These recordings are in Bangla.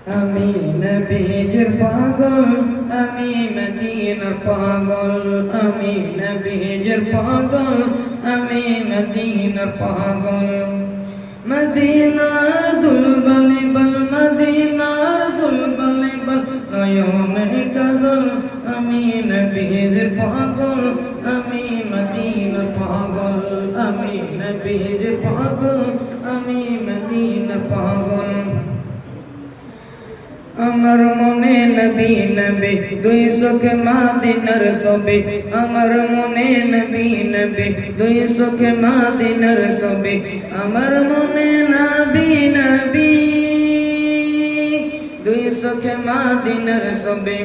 আমি নবীজির পাগল, আমি মদিনার পাগল, আমি নবীজির পাগল, আমি মদিনার পাগল। মদিনার দুলবলে বল, মদিনার দুলবলে বল, নয়নে কাজল। আমি নবীজির পাগল, আমি মদিনার পাগল, আমি নবীজির পাগল, আমি মদিনার পাগল। আমার মনে নবী নবী, দুই চোখে মদিনার ছবি। আমার মনে নবী নবী, দুই চোখে মদিনার ছবি। আমার মনে নবী নবী, দুই চোখে মদিনার ছবি।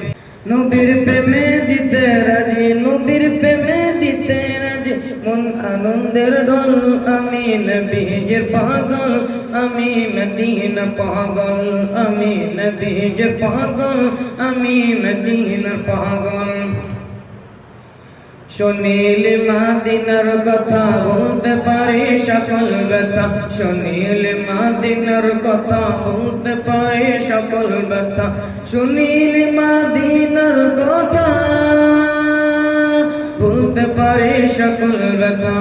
নবীর প্রেমে দিতে রাজি, নবীর প্রেমে দিতে রাজি, মন আনন্দের ঢল। আমি নবীজির পাগল, আমি মদিনা পাগল, আমি নবীজির পাগল, আমি মদিনা পাগল। শুনিলে মদিনার কথা বলতে পারি সকল ব্যথা, শুনিলে মদিনার কথা বলতে পারি সকল ব্যথা। শুনিলে মদিনার কথা বলতে পারি সকল ব্যথা।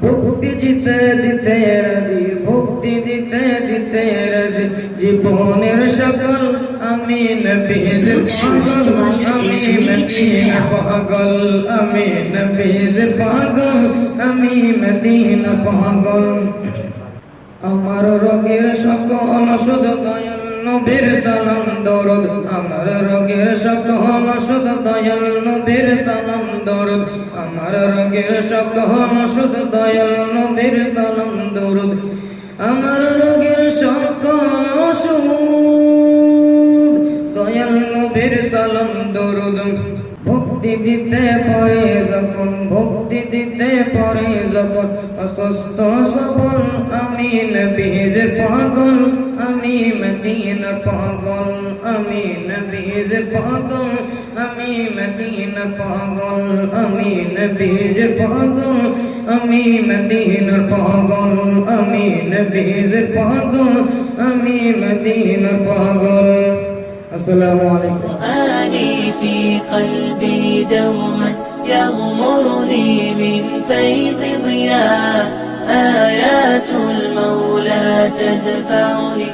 ভক্তি জিতে দিতে রাজি, ভক্তি দিতে দিতে রাজি, জীবনের সকল। আমি নবীজির পাগল, আমি মদিনা পাগল, আমি নবীজির পাগল, আমি মদিনা পাগল। আমার রোগের সকল শুধু দয়াল নবীর সালাম দরুদ, আমার রোগের সকল শুধু দয়াল নবীর সালাম দরুদ, আমার রোগের সকল শুধু দয়াল নবীর সালাম দরুদ। আমার রোগের সকল ওষুধ দয়াল নবীর সালাম দরুদ। ভক্তি দিতে পারে যখন, ভক্তি দিতে পারে যখন, অসুস্থ সবল। আমি নবীজির পাগল, আমি মদিনার পাগল, আমি নবীজির পাগল, আমি মদিনার পাগল, আমি নবীজির পাগল, আমি মদিনার পাগল, আমি নবীজির পাগল, আমি মদিনার পাগল। আসসালামু আলাইকুম। قرآني في قلبي دوما يغمرني من فيض ضياء، آيات المولى تدفعني